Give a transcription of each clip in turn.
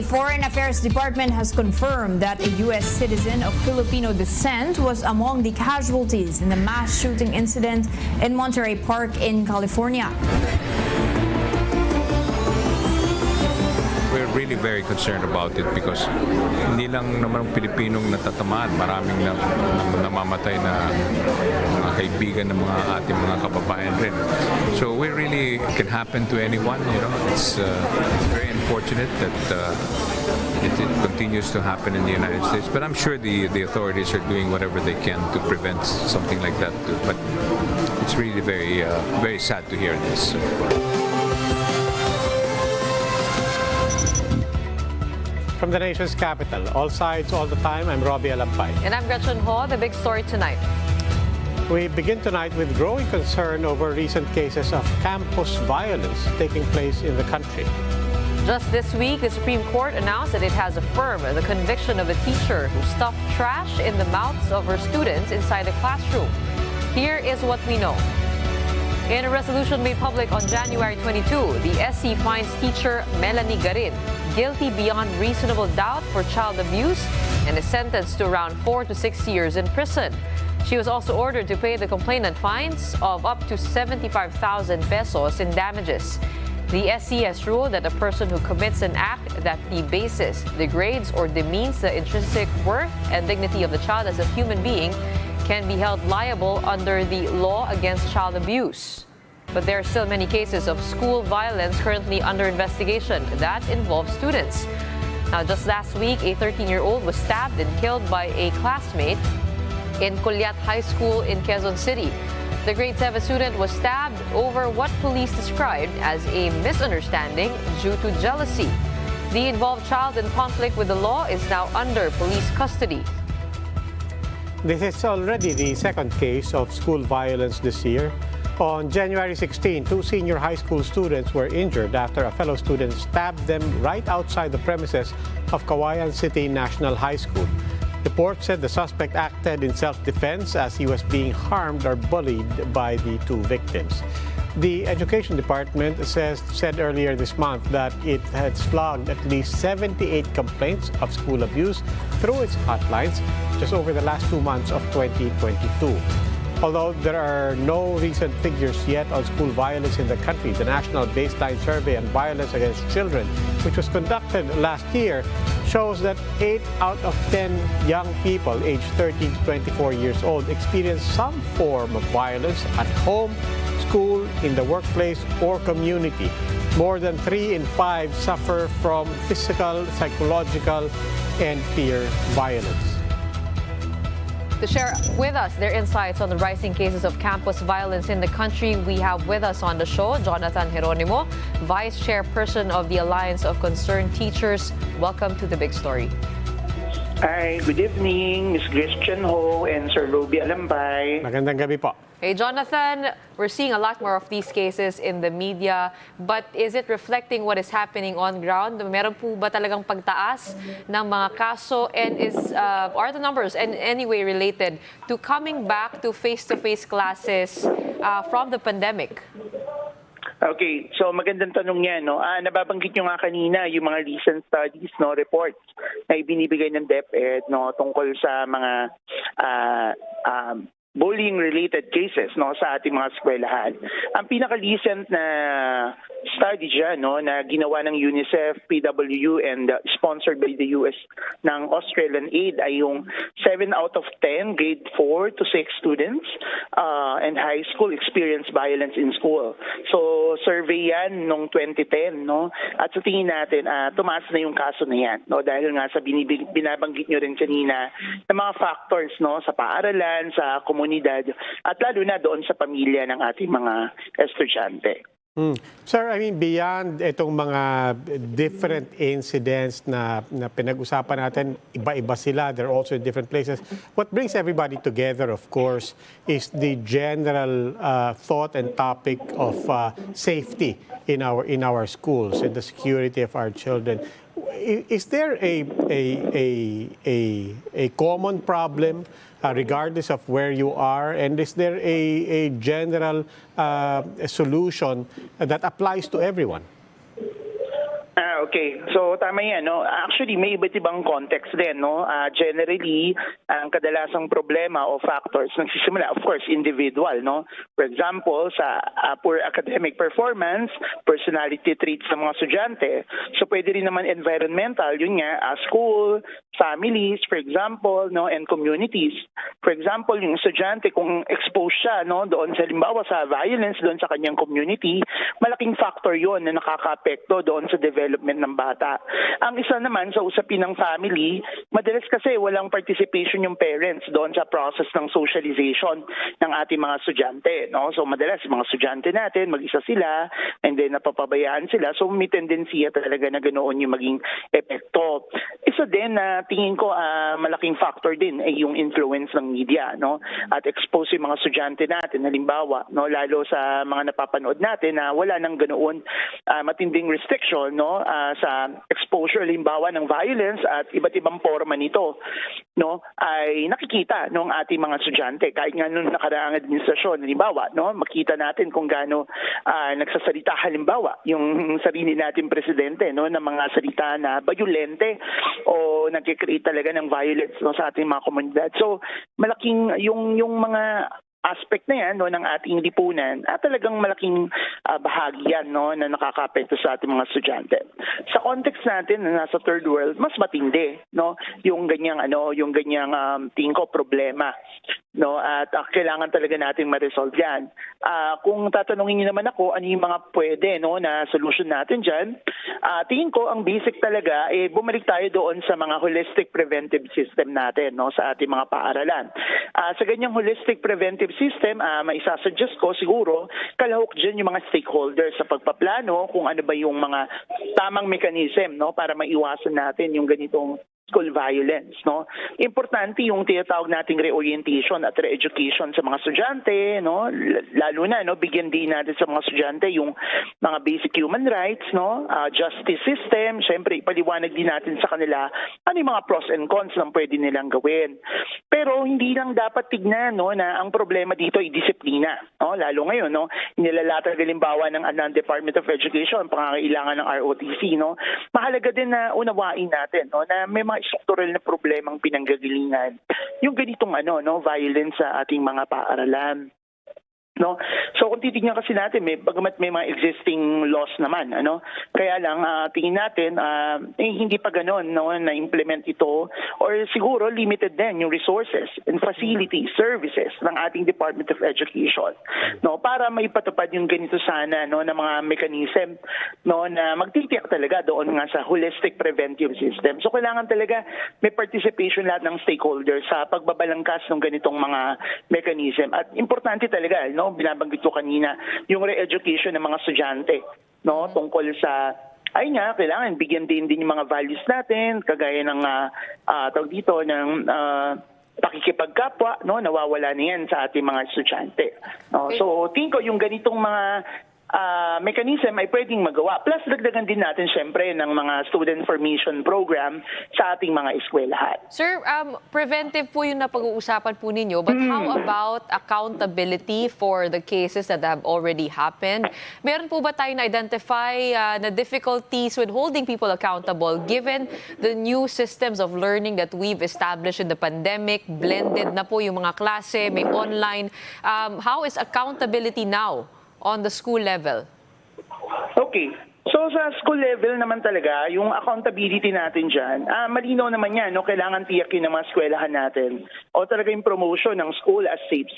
Foreign Affairs Department has confirmed that a U.S. citizen of Filipino descent was among the casualties in the mass shooting incident in Monterey Park in California. We're really very concerned about it because hindi lang naman Pilipinong natatamaan, maraming namamatay na mga kaibigan ng mga ating mga kababayan rin. So we really, it can happen to anyone, you know. It's very unfortunate that it continues to happen in the United States, but I'm sure the authorities are doing whatever they can to prevent something like that too. But it's really very sad to hear this. From the nation's capital, all sides, all the time, I'm Robbie Alampay. And I'm Gretchen Ho. The big story tonight. We begin tonight with growing concern over recent cases of campus violence taking place in the country. Just this week, the Supreme Court announced that it has affirmed the conviction of a teacher who stuffed trash in the mouths of her students inside the classroom. Here is what we know. In a resolution made public on January 22, the SC finds teacher Melanie Garin guilty beyond reasonable doubt for child abuse and is sentenced to around 4 to 6 years in prison. She was also ordered to pay the complainant fines of up to 75,000 pesos in damages. The SC has ruled that a person who commits an act that debases, degrades, or demeans the intrinsic worth and dignity of the child as a human being can be held liable under the law against child abuse. But there are still many cases of school violence currently under investigation that involve students. Now, just last week, a 13-year-old was stabbed and killed by a classmate in Culiat High School in Quezon City. The grade 7 student was stabbed over what police described as a misunderstanding due to jealousy. The involved child in conflict with the law is now under police custody. This is already the second case of school violence this year. On January 16, 2 senior high school students were injured after a fellow student stabbed them right outside the premises of Kawayan City National High School. Reports said the suspect acted in self-defense as he was being harmed or bullied by the 2 victims. The Education Department said earlier this month that it had logged at least 78 complaints of school abuse through its hotlines just over the last 2 months of 2022. Although there are no recent figures yet on school violence in the country, the National Baseline Survey on Violence Against Children, which was conducted last year, shows that 8 out of 10 young people aged 13 to 24 years old experience some form of violence at home, school, in the workplace, or community. More than 3 in 5 suffer from physical, psychological, and peer violence. To share with us their insights on the rising cases of campus violence in the country, we have with us on the show Jonathan Hironimo, Vice Chairperson of the Alliance of Concerned Teachers. Welcome to The Big Story. Hi, good evening, Ms. Gretchen Ho and Sir Robbie Alampay. Magandang gabi po. Hey, Jonathan, we're seeing a lot more of these cases in the media, but is it reflecting what is happening on ground? Meron po ba talagang pagtaas ng mga kaso, and are the numbers in any way related to coming back to face-to-face classes from the pandemic? Okay, so magandang tanong yan, no? Nababanggit nyo nga kanina yung mga recent studies, no, reports na ibinibigay ng DepEd, no, tungkol sa mga bullying-related cases, no, sa ating mga eskwelahan. Ang pinaka-recent na study dyan, no, na ginawa ng UNICEF, PWU, and sponsored by the US ng Australian Aid ay yung 7 out of 10 grade 4 to 6 students and high school experience violence in school. So, survey yan noong 2010, no? At sa tingin natin, tumaas na yung kaso na yan, no? Dahil nga sa binabanggit nyo rin kanina na mga factors, no, sa paaralan, sa komunidad, at lalo na doon sa pamilya ng ating mga estudyante. Sir, I mean, beyond itong mga different incidents na pinag-usapan natin, iba-iba sila, they're also in different places. What brings everybody together, of course, is the general thought and topic of safety in our schools and the security of our children. Is there a common problem regardless of where you are, and is there a general solution that applies to everyone? Okay. So tama yan, no? Actually, may iba't ibang context din, no? Generally, ang kadalasang problema o factors nagsisimula, of course, individual, no? For example, sa poor academic performance, personality traits ng mga estudyante. So pwede rin naman environmental, yun nga, school, families, for example, no, and communities. For example, yung estudyante kung exposed siya, no, doon sa halimbawa sa violence doon sa kanyang community, malaking factor yon na nakakaapekto doon sa development ng bata. Ang isa naman sa usapin ng family, madalas kasi walang participation yung parents doon sa process ng socialization ng ating mga estudyante, no? So madalas mga estudyante natin mag-isa sila and then napapabayaan sila. So may tendency talaga na ganoon yung maging epekto. Isa din na tingin ko malaking factor din ay yung influence ng media, no? At expose yung mga estudyante natin halimbawa, no, lalo sa mga napapanood natin na wala nang ganoon matinding restriction, no, sa exposure halimbawa ng violence at iba't ibang forma nito, no, ay nakikita ng ating mga estudyante kahit nga nung nakaraang administrasyon halimbawa, no, makita natin kung gaano nagsasalita halimbawa yung sarili nating presidente, no, ng mga salita na violente o nagki-create talaga ng violence, no, sa ating mga komunidad. So malaking yung mga aspect na yan, no, ng ating lipunan at talagang malaking bahagi yan, no, na nakakaapekto sa ating mga estudyante. Sa context natin na nasa third world, mas matindi, no, yung ganyang tingin ko problema, no, at kailangan talaga nating ma-resolve yan. Kung tatanungin niyo naman ako ano yung mga pwede, no, na solution natin diyan, tingin ko ang basic talaga bumalik tayo doon sa mga holistic preventive system natin, no, sa ating mga paaralan. Sa ganyang holistic preventive system, maisasuggest ko siguro kalahok dyan yung mga stakeholders sa pagpaplano kung ano ba yung mga tamang mechanism, no, para maiwasan natin yung ganitong school violence, no. Importante yung tinatawag nating reorientation at re-education sa mga estudyante, no, lalo na, no, bigyan din natin sa mga estudyante yung mga basic human rights, no, justice system. Siyempre ipaliwanag din natin sa kanila ano yung mga pros and cons ng pwede nilang gawin. Pero hindi lang dapat tignan, no, na ang problema dito ay disiplina, no, lalo ngayon, no, nilalatag halimbawa ng Department of Education pangangailangan ng ROTC, no. Mahalaga din na unawain natin, no, na may mga struktural na problemang pinanggagalingan yung ganitong violence sa ating mga paaralan. No? So kung titingnan kasi natin, bagamat may mga existing laws naman, kaya lang tingin natin hindi pa ganoon, no, na-implement ito or siguro limited din yung resources and facilities, services ng ating Department of Education, no, para maipatupad yung ganito sana, no, na mga mechanism, no, na magtitiyak talaga doon nga sa holistic preventive system. So kailangan talaga may participation lahat ng stakeholders sa pagbabalangkas ng ganitong mga mechanism at importante talaga, no, binabanggit ko kanina, yung re-education ng mga estudyante, no, tungkol sa kailangan bigyan din yung mga values natin, kagaya ng tawag dito ng pakikipagkapwa, no, nawawala na yan sa ating mga estudyante. No? Okay. So, tingin ko yung ganitong mga mechanism ay pwedeng magawa. Plus, dagdagan din natin syempre ng mga student formation program sa ating mga eskwelahan. Sir, preventive po yung napag-uusapan po ninyo, but how about accountability for the cases that have already happened? Meron po ba tayo na-identify na difficulties with holding people accountable given the new systems of learning that we've established in the pandemic? Blended na po yung mga klase, may online. How is accountability now on the school level? Okay. So sa school level naman talaga, yung accountability natin dyan, malinaw naman yan, no? Kailangan tiyakin ng mga eskwelahan natin o talaga yung promotion ng school as safe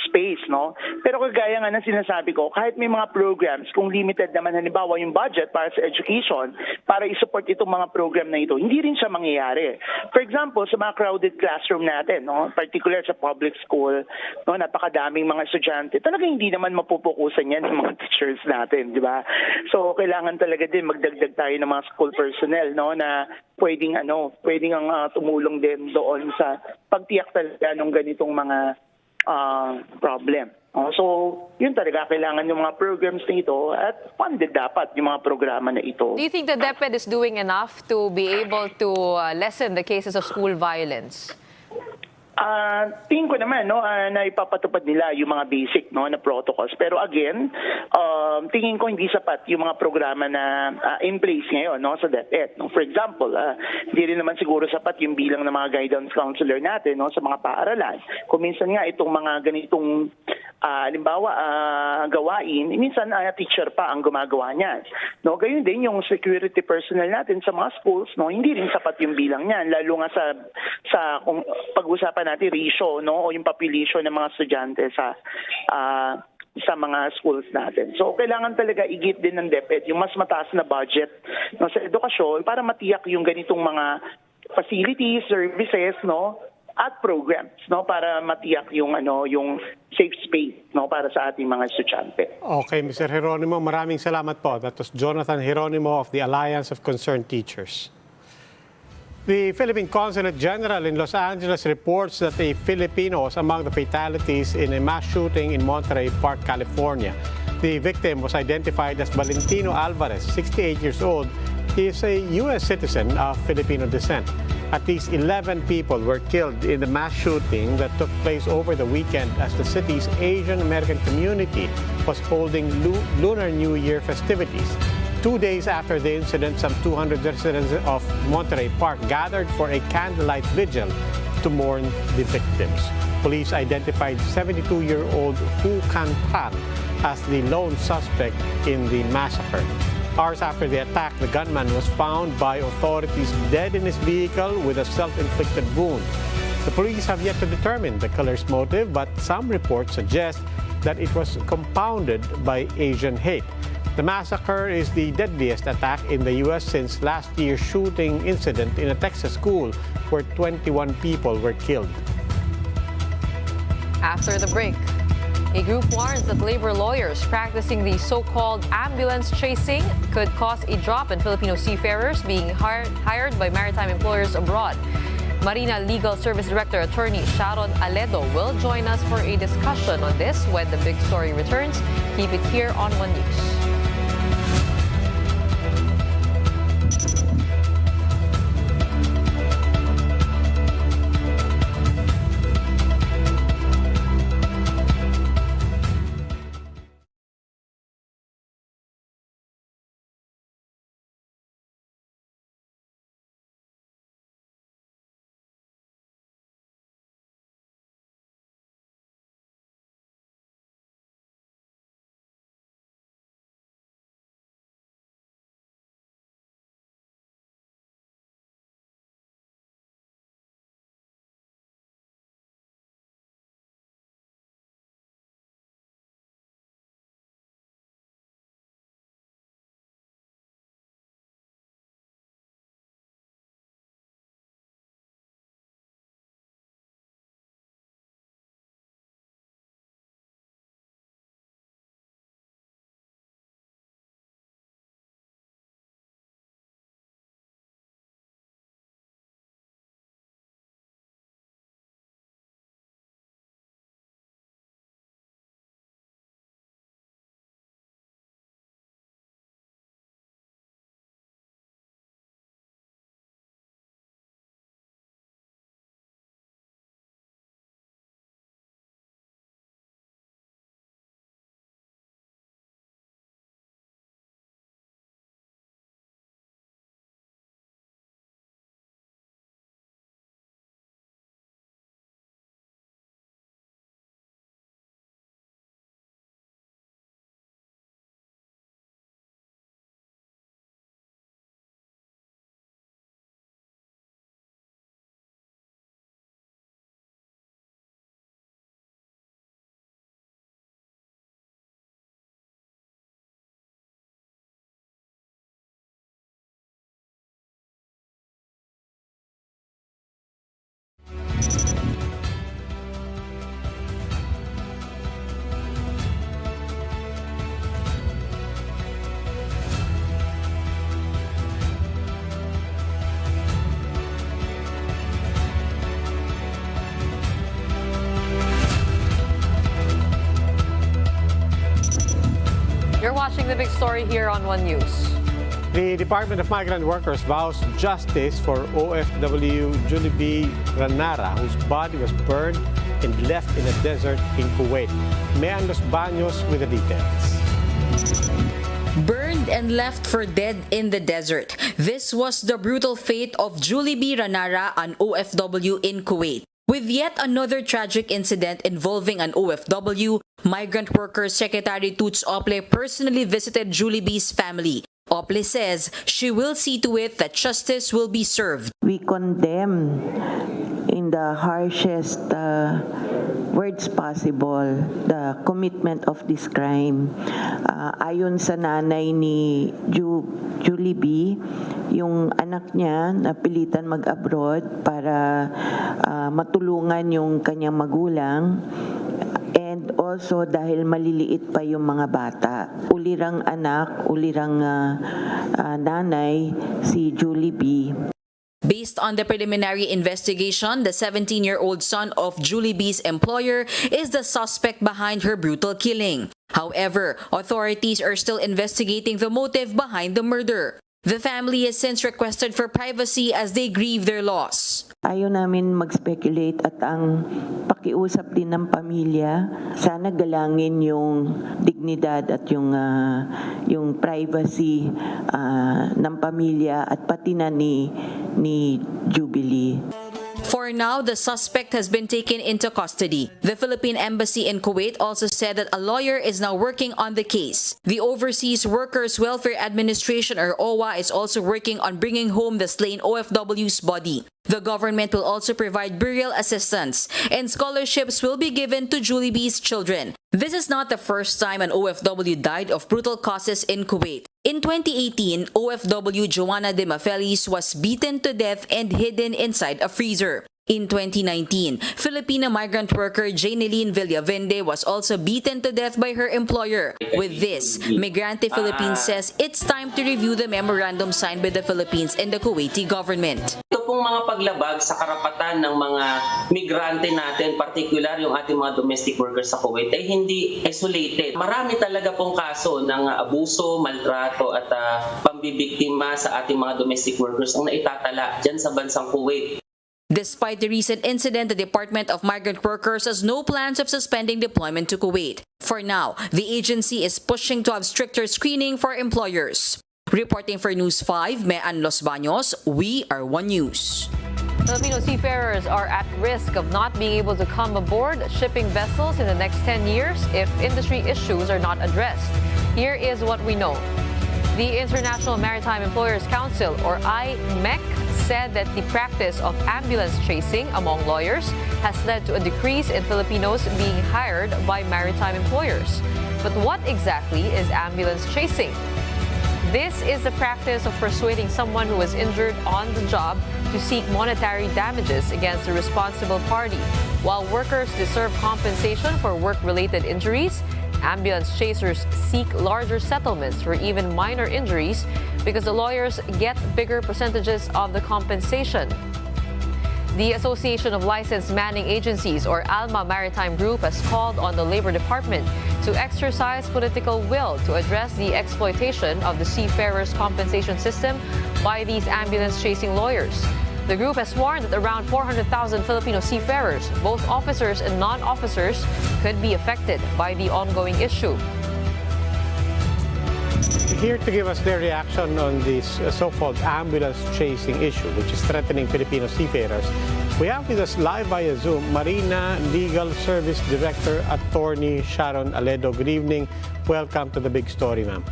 space, no? Pero kagaya nga ng sinasabi ko, kahit may mga programs, kung limited naman halimbawa yung budget para sa education, para i-support itong mga program na ito, hindi rin siya mangyayari. For example, sa mga crowded classroom natin, no, particular sa public school, no, napakadaming mga estudyante, talaga hindi naman mapupukusan yan ng mga teachers natin, di ba? So, kailangan talaga din magdagdag tayo ng mga school personnel, no, na pwedeng tumulong din doon sa pagtiyak talaga ng ganitong mga problem. So, yun talaga, kailangan yung mga programs na ito at funded dapat yung mga programa na ito. Do you think the DepEd is doing enough to be able to lessen the cases of school violence? Tingin ko naman na ipapatupad nila yung mga basic na protocols. Pero again, tingin ko hindi sapat yung mga programa na in place ngayon sa DepEd. For example, hindi rin naman siguro sapat yung bilang ng mga guidance counselor natin sa mga paaralan. Kung minsan nga itong mga ganitong halimbawa gawain, minsan teacher pa ang gumagawa niyan. Gayon din yung security personnel natin sa mga schools, hindi rin sapat yung bilang niyan, lalo nga sa kung pag-usapan natin ratio o yung population ng mga estudyante sa mga schools natin. So kailangan talaga igit din ng DepEd yung mas mataas na budget sa edukasyon para matiyak yung ganitong mga facilities, services, at programs para matiyak yung yung safe space para sa ating mga estudyante. Okay, Mr. Hironimo, maraming salamat po. That was Jonathan Hironimo of the Alliance of Concerned Teachers. The Philippine Consulate General in Los Angeles reports that a Filipino was among the fatalities in a mass shooting in Monterey Park, California. The victim was identified as Valentino Alvarez, 68 years old. He is a U.S. citizen of Filipino descent. At least 11 people were killed in the mass shooting that took place over the weekend as the city's Asian American community was holding Lunar New Year festivities. 2 days after the incident, some 200 residents of Monterey Park gathered for a candlelight vigil to mourn the victims. Police identified 72-year-old Hu Can Tan as the lone suspect in the massacre. Hours after the attack, the gunman was found by authorities dead in his vehicle with a self-inflicted wound. The police have yet to determine the killer's motive, but some reports suggest that it was compounded by Asian hate. The massacre is the deadliest attack in the U.S. since last year's shooting incident in a Texas school where 21 people were killed. After the break, a group warns that labor lawyers practicing the so-called ambulance chasing could cause a drop in Filipino seafarers being hired by maritime employers abroad. Marina Legal Service Director Attorney Sharon Aledo will join us for a discussion on this when the big story returns. Keep it here on One News. You're watching The Big Story here on One News. The Department of Migrant Workers vows justice for OFW Julie B. Ranara, whose body was burned and left in a desert in Kuwait. Mayan Los Baños with the details. Burned and left for dead in the desert. This was the brutal fate of Julie B. Ranara, an OFW in Kuwait. With yet another tragic incident involving an OFW, Migrant Workers Secretary Toots Ople personally visited Julie B.'s family. Ople says she will see to it that justice will be served. We condemn in the harshest words possible the commitment of this crime. Ayon sa nanay ni Julie B., yung anak niya napilitan mag-abroad para matulungan yung kanyang magulang. And also dahil maliliit pa yung mga bata. Ulirang anak, ulirang nanay, si Julie B. Based on the preliminary investigation, the 17-year-old son of Julie B.'s employer is the suspect behind her brutal killing. However, authorities are still investigating the motive behind the murder. The family has since requested for privacy as they grieve their loss. Ayaw namin mag-speculate at ang pakiusap din ng pamilya, sana galangin yung dignidad at yung privacy ng pamilya at pati na ni Jubilee. For now, the suspect has been taken into custody. The Philippine Embassy in Kuwait also said that a lawyer is now working on the case. The Overseas Workers Welfare Administration, or OWA, is also working on bringing home the slain OFW's body. The government will also provide burial assistance, and scholarships will be given to Julie B.'s children. This is not the first time an OFW died of brutal causes in Kuwait. In 2018, OFW Joanna de Mafelis was beaten to death and hidden inside a freezer. In 2019, Filipino migrant worker Janeline Villavende was also beaten to death by her employer. With this, Migrante Philippines says it's time to review the memorandum signed by the Philippines and the Kuwaiti government. Ito pong mga paglabag sa karapatan ng mga migrante natin, particular yung ating mga domestic workers sa Kuwait, ay hindi isolated. Marami talaga pong kaso ng abuso, maltrato at pambibiktima sa ating mga domestic workers ang naitatala dyan sa bansang Kuwait. Despite the recent incident, the Department of Migrant Workers has no plans of suspending deployment to Kuwait. For now, the agency is pushing to have stricter screening for employers. Reporting for News 5, Mayan Los Baños, we are One News. Filipino seafarers are at risk of not being able to come aboard shipping vessels in the next 10 years if industry issues are not addressed. Here is what we know. The International Maritime Employers Council, or IMEC, said that the practice of ambulance chasing among lawyers has led to a decrease in Filipinos being hired by maritime employers. But what exactly is ambulance chasing? This is the practice of persuading someone who was injured on the job to seek monetary damages against the responsible party. While workers deserve compensation for work-related injuries, ambulance chasers seek larger settlements for even minor injuries because the lawyers get bigger percentages of the compensation. The Association of Licensed Manning Agencies, or ALMA Maritime Group, has called on the Labor Department to exercise political will to address the exploitation of the seafarers' compensation system by these ambulance-chasing lawyers. The group has warned that around 400,000 Filipino seafarers, both officers and non-officers, could be affected by the ongoing issue. Here to give us their reaction on this so-called ambulance chasing issue, which is threatening Filipino seafarers, we have with us live via Zoom Marina Legal Service Director Attorney Sharon Aledo. Good evening. Welcome to The Big Story, ma'am.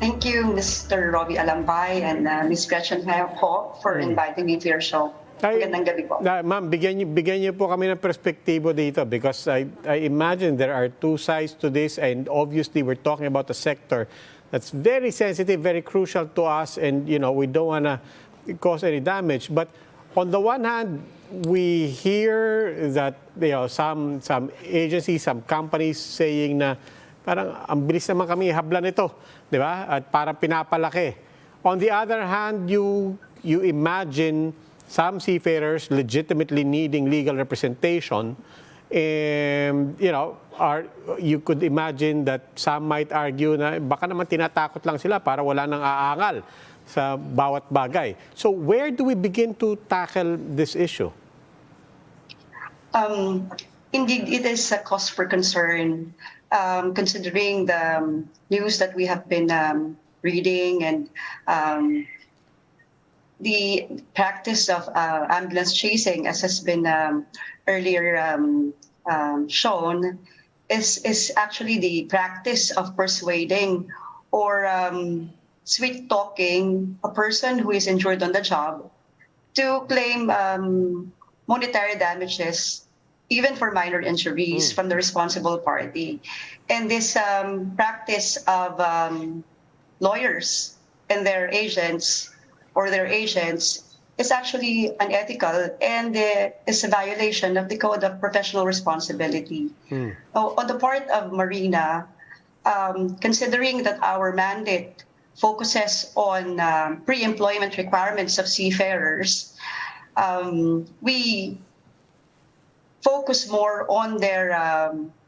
Thank you, Mr. Robbie Alambay and Ms. Gretchen Ho for inviting me to your show. Magandang gabi po. Ma'am, bigyan niyo po kami ng perspektibo dito because I imagine there are two sides to this, and obviously we're talking about a sector that's very sensitive, very crucial to us, and we don't want to cause any damage. But on the one hand, we hear that some agencies, some companies saying na parang ang bilis naman kami hablan nito, di ba? At parang pinapalaki. On the other hand, you imagine some seafarers legitimately needing legal representation You could imagine that some might argue na baka naman tinatakot lang sila para wala nang aangal sa bawat bagay. So where do we begin to tackle this issue? Indeed, it is a cause for concern, considering the news that we have been reading and the practice of ambulance chasing, as has been earlier shown, is actually the practice of persuading or sweet talking a person who is injured on the job to claim monetary damages, even for minor injuries, from the responsible party. And this practice of lawyers and their agents is actually unethical and is a violation of the Code of Professional Responsibility. So on the part of Marina, considering that our mandate focuses on pre-employment requirements of seafarers, we focus more on their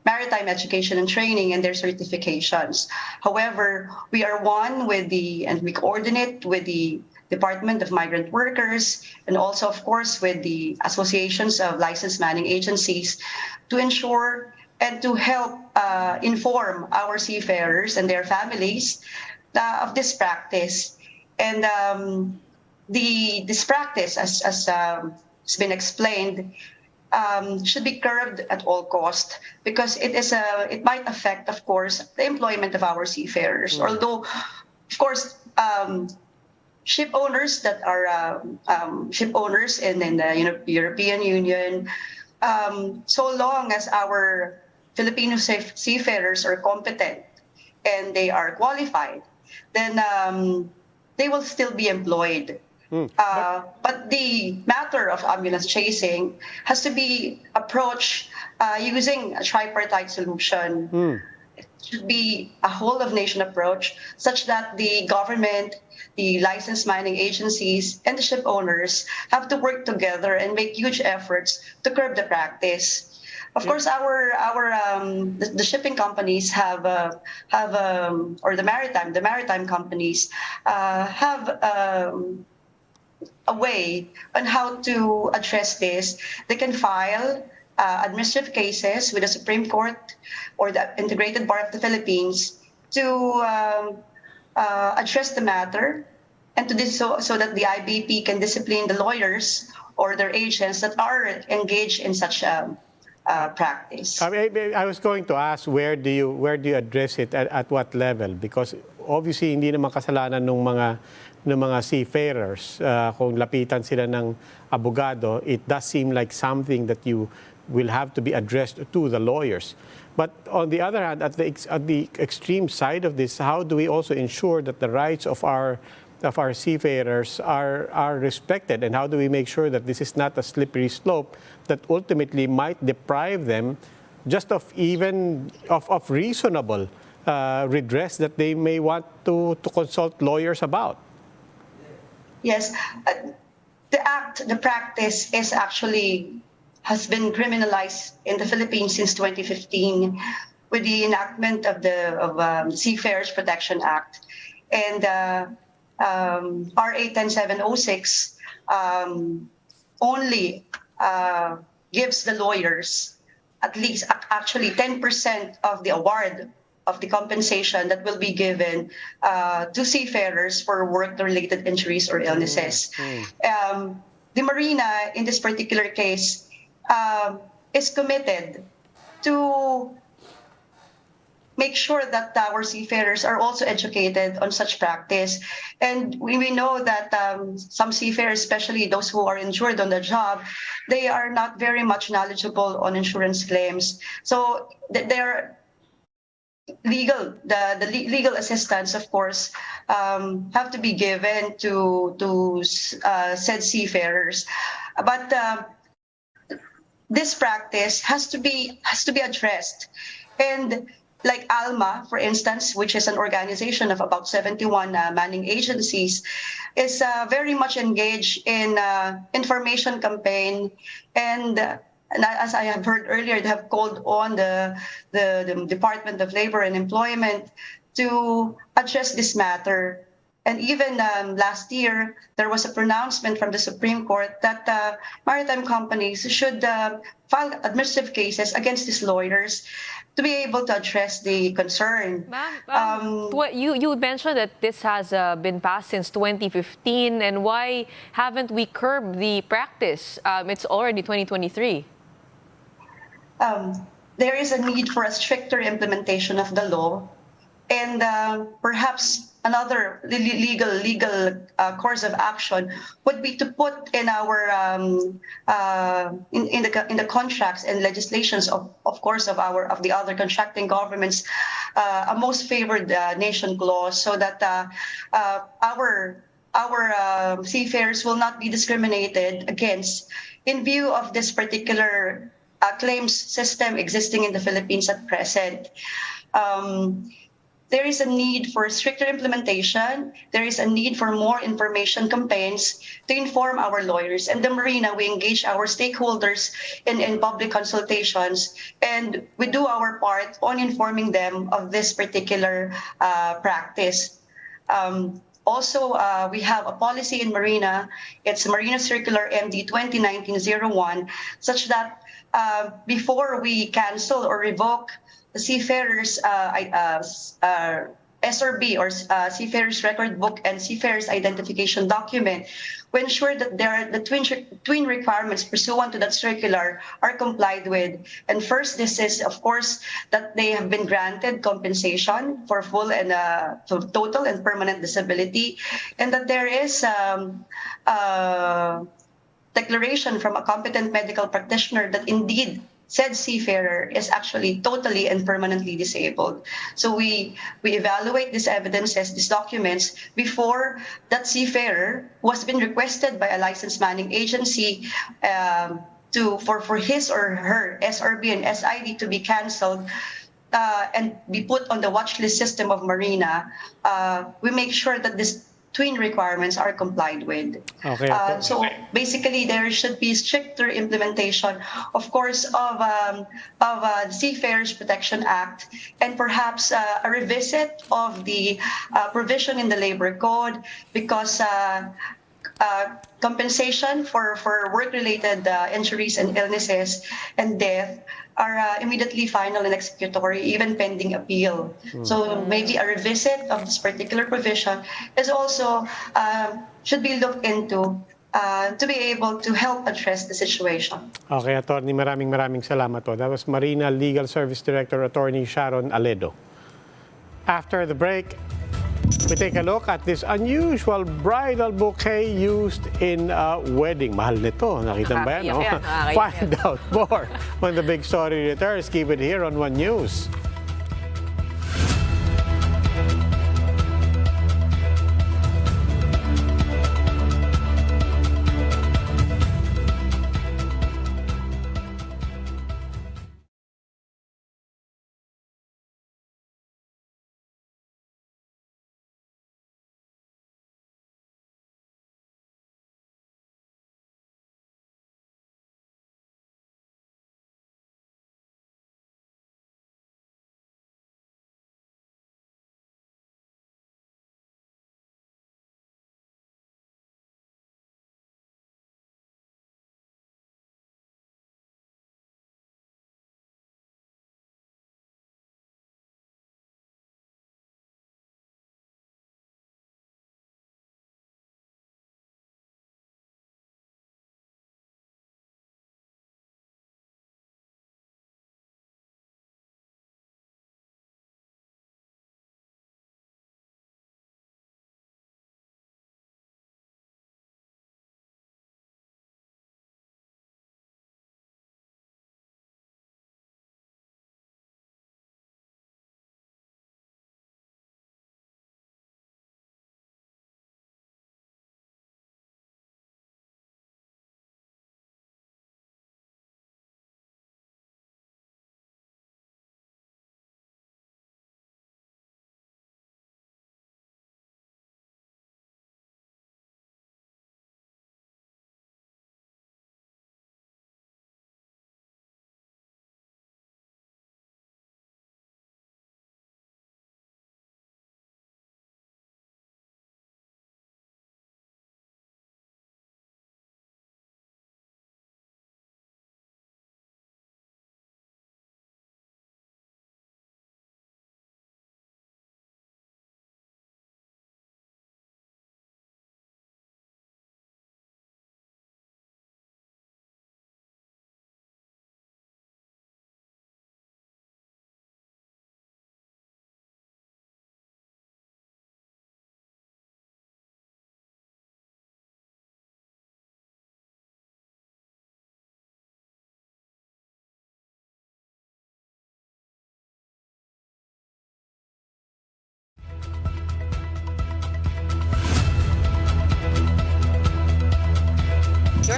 maritime education and training and their certifications. However, we are and we coordinate with the Department of Migrant Workers and also, of course, with the associations of licensed manning agencies to ensure and to help inform our seafarers and their families of this practice. And this practice, as has been explained, should be curbed at all cost because it might affect, of course, the employment of our seafarers. Although, of course, ship owners that are ship owners in the European Union, so long as our Filipino seafarers are competent and they are qualified, then they will still be employed. But the matter of ambulance chasing has to be approached using a tripartite solution. It should be a whole-of-nation approach such that the government, the licensed mining agencies, and the ship owners have to work together and make huge efforts to curb the practice. Of course, the shipping companies or the maritime companies have a way on how to address this. They can file administrative cases with the Supreme Court or the Integrated Bar of the Philippines to address the matter and to do so that the IBP can discipline the lawyers or their agents that are engaged in such practice. I was going to ask, where do you address it at what level? Because obviously hindi naman kasalanan ng mga seafarers. Kung lapitan sila ng abogado, it does seem like something that you will have to be addressed to the lawyers. But on the other hand, at the extreme side of this, how do we also ensure that the rights of our seafarers are respected, and how do we make sure that this is not a slippery slope that ultimately might deprive them just of reasonable redress that they may want to consult lawyers about? Yes, the practice has been criminalized in the Philippines since 2015 with the enactment of the Seafarers Protection Act. And RA 10706 only gives the lawyers at least actually 10% of the award of the compensation that will be given to seafarers for work-related injuries or illnesses. The Marina, in this particular case, is committed to make sure that our seafarers are also educated on such practice. And we know that some seafarers, especially those who are injured on the job, they are not very much knowledgeable on insurance claims. So their the legal assistance, of course, have to be given to said seafarers. But this practice has to be addressed. And like ALMA, for instance, which is an organization of about 71 manning agencies, is very much engaged in information campaign and and as I have heard earlier, they have called on the Department of Labor and Employment to address this matter. And even last year, there was a pronouncement from the Supreme Court that maritime companies should file administrative cases against these lawyers to be able to address the concern. You mentioned that this has been passed since 2015, and why haven't we curbed the practice? It's already 2023. There is a need for a stricter implementation of the law, and perhaps another legal course of action would be to put in our in the contracts and legislations of course of the other contracting governments a most favored nation clause, so that our seafarers will not be discriminated against in view of this particular claims system existing in the Philippines at present. There is a need for stricter implementation. There is a need for more information campaigns to inform our lawyers. And the Marina, we engage our stakeholders in public consultations, and we do our part on informing them of this particular practice. Also, we have a policy in Marina. It's Marina Circular MD 2019-01, such that before we cancel or revoke the seafarers SRB or seafarers record book and seafarers identification document, we ensure that the twin requirements pursuant to that circular are complied with. And first, this is, of course, that they have been granted compensation for full and total and permanent disability, and that there is declaration from a competent medical practitioner that indeed said seafarer is actually totally and permanently disabled. So we evaluate this evidence as these documents before that seafarer was been requested by a licensed manning agency for his or her SRB and SID to be cancelled and be put on the watch list system of Marina. We make sure that this twin requirements are complied with. Okay. So basically, there should be stricter implementation, of course, of the Seafarers Protection Act, and perhaps a revisit of the provision in the Labor Code, because compensation for work-related injuries and illnesses and death are immediately final and executory, even pending appeal. So maybe a revisit of this particular provision is also should be looked into to be able to help address the situation. Okay, Attorney, maraming salamat po. That was Marina Legal Service Director, Attorney Sharon Aledo. After the break, we take a look at this unusual bridal bouquet used in a wedding. Mahal nito. Nakita ba yan? Find out more when the big story returns. Keep it here on One News.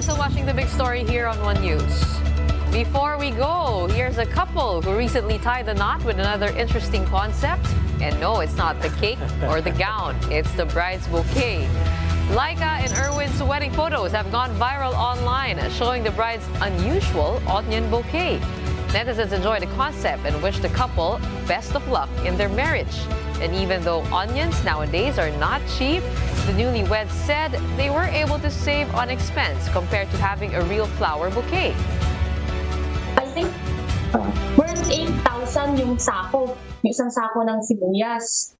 You're still watching the big story here on One News. Before we go, here's a couple who recently tied the knot with another interesting concept. And no, it's not the cake or the gown, it's the bride's bouquet. Laika and Erwin's wedding photos have gone viral online, showing the bride's unusual onion bouquet. Netizens enjoy the concept and wish the couple best of luck in their marriage. And even though onions nowadays are not cheap, the newlyweds said they were able to save on expense compared to having a real flower bouquet. I think worth 8,000 yung sako, yung isang sako ng sibuyas.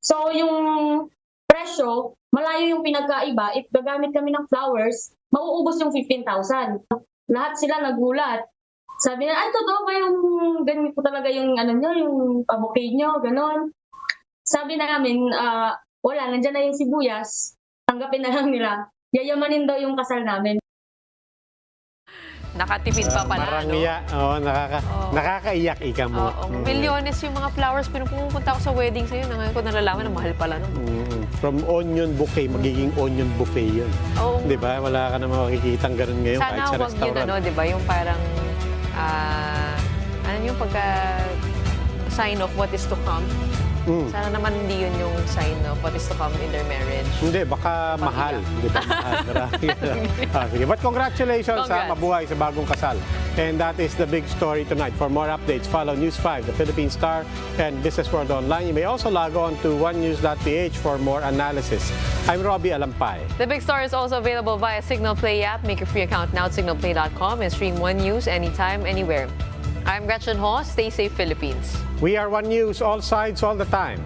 So yung presyo, malayo yung pinagkaiba. If gagamit kami ng flowers, mauubos yung 15,000. Lahat sila nagulat. Sabi na, ay totoo ba yung ganun po talaga yung ano nyo, yung bouquet nyo, ganon. Sabi namin, wala, nandyan na yung sibuyas, tanggapin na lang nila. Yayamanin daw yung kasal namin. Nakatipid pa pala, no? Marangya. Nakakaiyak ika mo. Milyones yung mga flowers. Pinupunta ako sa wedding sa'yo. Ngayon ko nalalaman na mahal pala. No? From onion bouquet, magiging onion buffet yun. Di ba? Wala ka na makikitang ganun ngayon kahit sa restaurant. Sana wag yun, di ba? Yung parang, ano yung sign of what is to come? Sana naman hindi yun yung sign of what is to come in their marriage. Hindi, baka mahal. Di ba? Mahal. Sige. But congratulations, mabuhay sa bagong kasal. And that is the big story tonight. For more updates, follow News 5, the Philippine Star, and Business World Online. You may also log on to onenews.ph for more analysis. I'm Robbie Alampay. The big story is also available via Signal Play app. Make a free account now at signalplay.com and stream One News anytime, anywhere. I'm Gretchen Ho. Stay safe, Philippines. We are One News, all sides, all the time.